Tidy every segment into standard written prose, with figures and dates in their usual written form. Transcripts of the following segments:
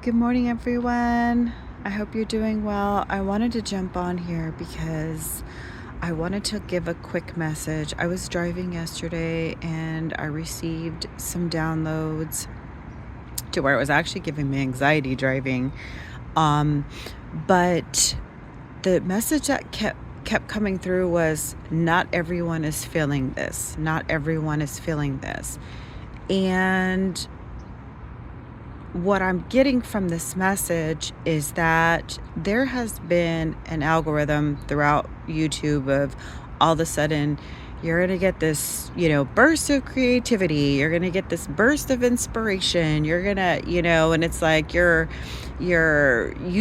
Good morning, everyone. I hope you're doing well. I wanted to jump on here because I wanted to give a quick message. I was driving yesterday and I received some downloads to where it was actually giving me anxiety driving. But the message that kept coming through was not everyone is feeling this. Not everyone is feeling this. And what I'm getting from this message is that there has been an algorithm throughout YouTube of all of a sudden you're going to get this, burst of creativity. You're going to get this burst of inspiration. You're going to, and it's like you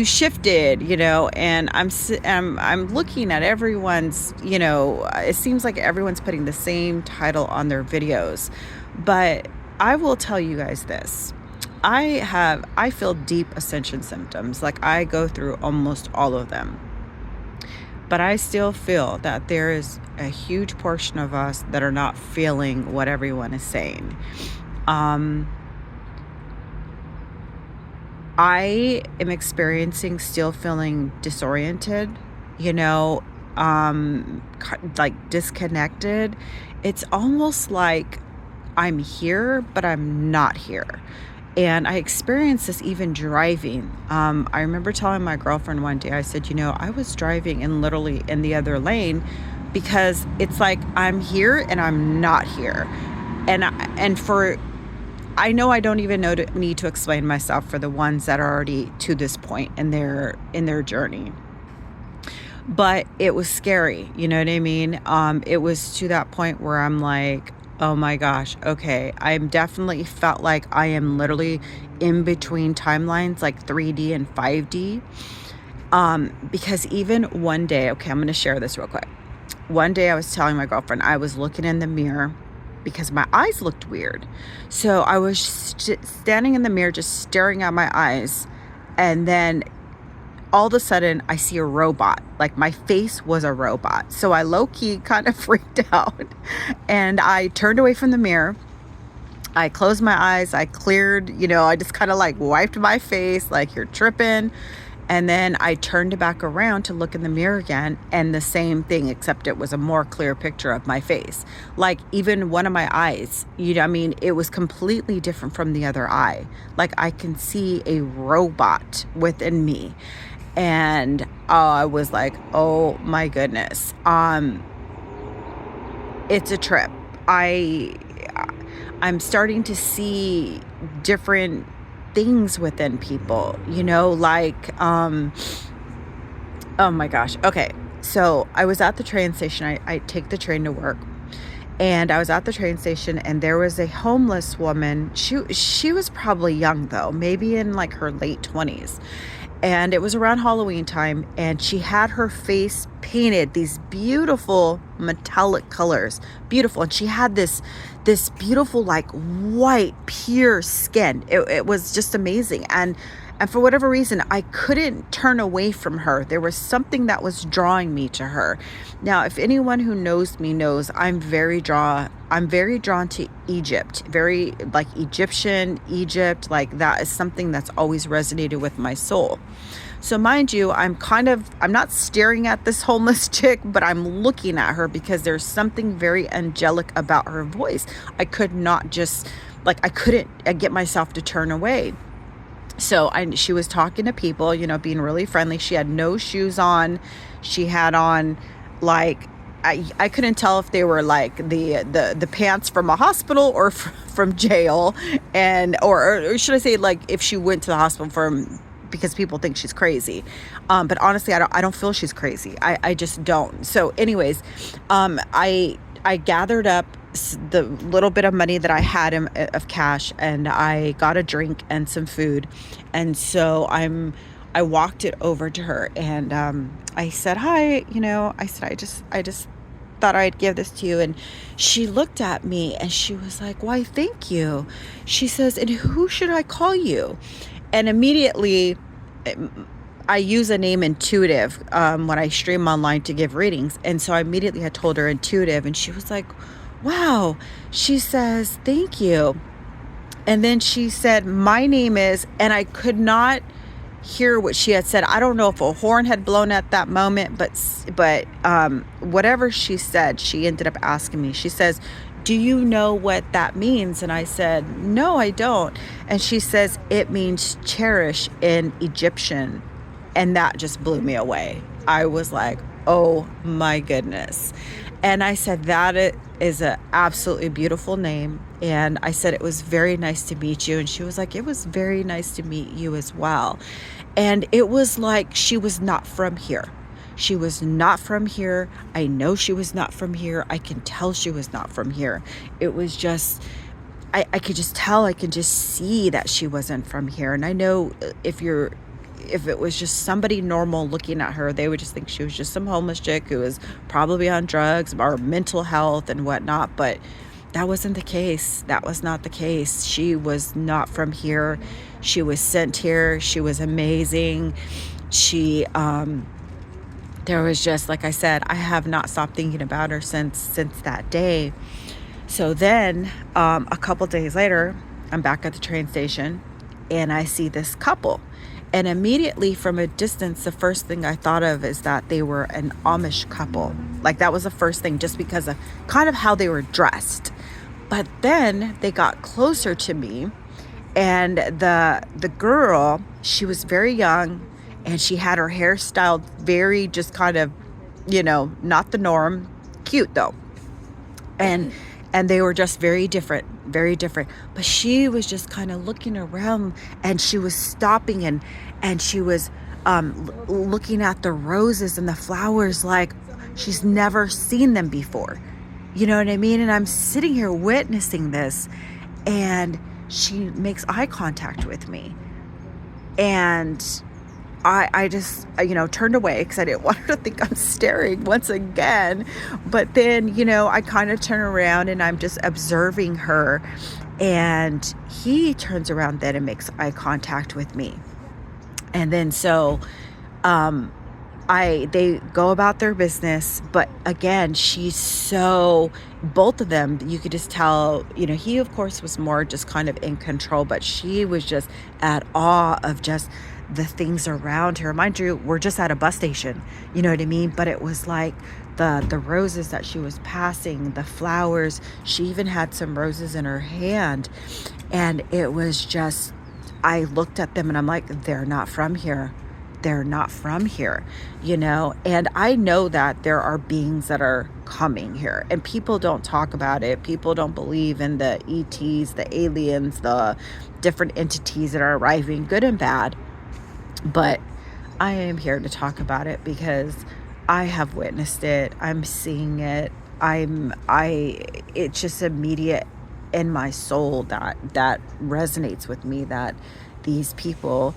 shifted, and I'm looking at everyone's, it seems like everyone's putting the same title on their videos. But I will tell you guys this. I feel deep ascension symptoms. Like I go through almost all of them. But I still feel that there is a huge portion of us that are not feeling what everyone is saying. I am experiencing still feeling disoriented, like disconnected. It's almost like I'm here, but I'm not here. And I experienced this even driving. I remember telling my girlfriend one day, I said, I was driving and literally in the other lane because it's like I'm here and I'm not here. I know I don't even need to explain myself for the ones that are already to this point in their journey. But it was scary, you know what I mean? It was to that point where I'm like, oh my gosh, okay. I'm definitely felt like I am literally in between timelines, like 3D and 5D. Because even one day, okay, I'm going to share this real quick. One day I was telling my girlfriend, I was looking in the mirror because my eyes looked weird. So I was standing in the mirror, just staring at my eyes. And then all of a sudden I see a robot. Like my face was a robot. So I low-key kind of freaked out and I turned away from the mirror. I closed my eyes. I cleared, I just kind of like wiped my face like you're tripping. And then I turned back around to look in the mirror again, and the same thing, except it was a more clear picture of my face. Like even one of my eyes, it was completely different from the other eye. Like I can see a robot within me. And I was like, oh my goodness. It's a trip. I'm starting to see different things within people, oh my gosh. Okay. So I was at the train station. I take the train to work. And I was at the train station and there was a homeless woman. She was probably young though, maybe in like her late 20s. And it was around Halloween time, and she had her face painted these beautiful metallic colors. Beautiful. And she had this beautiful, like white, pure skin. It was just amazing. And for whatever reason, I couldn't turn away from her. There was something that was drawing me to her. Now, if anyone who knows me knows, I'm very drawn to Egypt, very like Egypt, like that is something that's always resonated with my soul. So mind you, I'm not staring at this homeless chick, but I'm looking at her because there's something very angelic about her voice. I couldn't get myself to turn away. So she was talking to people, being really friendly. She had no shoes on. She had on like, I couldn't tell if they were like the pants from a hospital or from jail, and or should I say like if she went to the hospital because people think she's crazy. But honestly, I don't feel she's crazy. I just don't. So anyways, I gathered up the little bit of money that I had of cash, and I got a drink and some food. And so I walked it over to her, and I said, hi, I said, I just thought I'd give this to you. And she looked at me and she was like, why, thank you. She says, and who should I call you? And immediately I use a name Intuitive when I stream online to give readings. And so I immediately had told her Intuitive, and she was like, wow. She says, thank you. And then she said, my name is, and I could not hear what she had said. I don't know if a horn had blown at that moment, but whatever she said, she ended up asking me. She says, "Do you know what that means?" And I said, "No, I don't." And she says, "It means cherish in Egyptian." And that just blew me away. I was like, "Oh my goodness." And I said, "That is a absolutely beautiful name." And I said, "It was very nice to meet you." And she was like, "It was very nice to meet you as well." And it was like she was not from here. She was not from here. I know she was not from here. I can tell she was not from here. It was just, I could just tell, I could just see that she wasn't from here. And I know if it was just somebody normal looking at her, they would just think she was just some homeless chick who was probably on drugs or mental health and whatnot. But that wasn't the case. That was not the case. She was not from here. She was sent here. She was amazing. She, there was just, like I said, I have not stopped thinking about her since that day. So then, a couple days later, I'm back at the train station and I see this couple. And immediately from a distance, the first thing I thought of is that they were an Amish couple. Like that was the first thing, just because of kind of how they were dressed. But then they got closer to me, and the girl, she was very young, and she had her hair styled very just kind of, not the norm. Cute though. And they were just very different, very different. But she was just kind of looking around, and she was stopping, and she was looking at the roses and the flowers like she's never seen them before. You know what I mean? And I'm sitting here witnessing this, and she makes eye contact with me. And I just, turned away because I didn't want her to think I'm staring once again. But then, I kind of turn around and I'm just observing her. And he turns around then and makes eye contact with me. And then so they go about their business. But again, both of them, you could just tell, he of course was more just kind of in control, but she was just at awe of just the things around her. Mind you, we're just at a bus station, you know what I mean? But it was like the roses that she was passing, the flowers. She even had some roses in her hand. And it was just, I looked at them and I'm like, they're not from here. They're not from here, and I know that there are beings that are coming here, and people don't talk about it. People don't believe in the ETs, the aliens, the different entities that are arriving, good and bad. But I am here to talk about it because I have witnessed it. I'm seeing it. It's just immediate in my soul that resonates with me, that these people,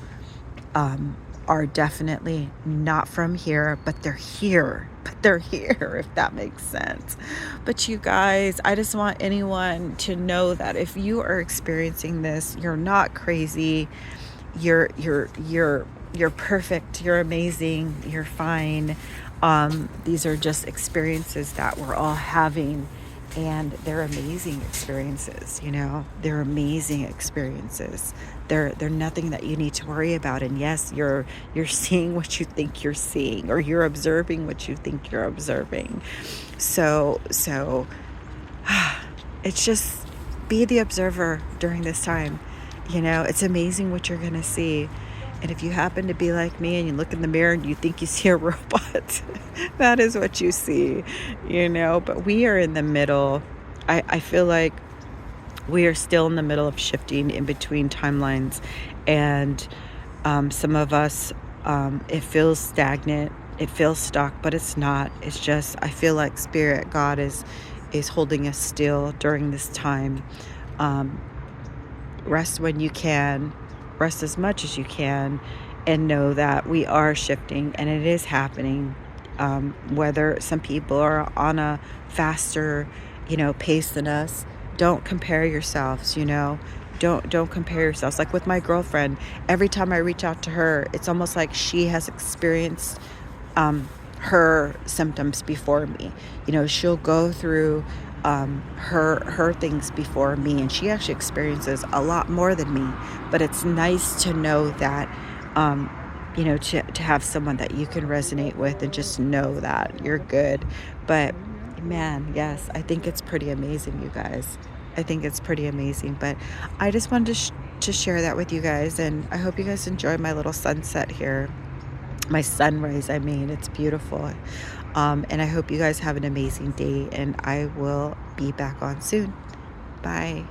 are definitely not from here, but they're here. If that makes sense. But you guys, I just want anyone to know that if you are experiencing this, you're not crazy. You're perfect. You're amazing. You're fine. These are just experiences that we're all having, and they're amazing experiences. They're amazing experiences. They're nothing that you need to worry about. And yes, you're seeing what you think you're seeing, or you're observing what you think you're observing. So it's just, be the observer during this time. It's amazing what you're gonna see. And if you happen to be like me and you look in the mirror and you think you see a robot, that is what you see, But we are in the middle. I feel like we are still in the middle of shifting in between timelines. And some of us, it feels stagnant. It feels stuck, but it's not. It's just, I feel like Spirit, God is holding us still during this time. Rest when you can. Rest as much as you can, and know that we are shifting and it is happening. Whether some people are on a faster, pace than us, don't compare yourselves, don't compare yourselves. Like with my girlfriend, every time I reach out to her, it's almost like she has experienced her symptoms before me. She'll go through her things before me, and she actually experiences a lot more than me. But it's nice to know that, um, to have someone that you can resonate with and just know that you're good. But man, yes, I think it's pretty amazing, you guys. I think it's pretty amazing. But I just wanted to share that with you guys, and I hope you guys enjoy my little sunset here. My sunrise, I mean, it's beautiful. And I hope you guys have an amazing day, and I will be back on soon. Bye.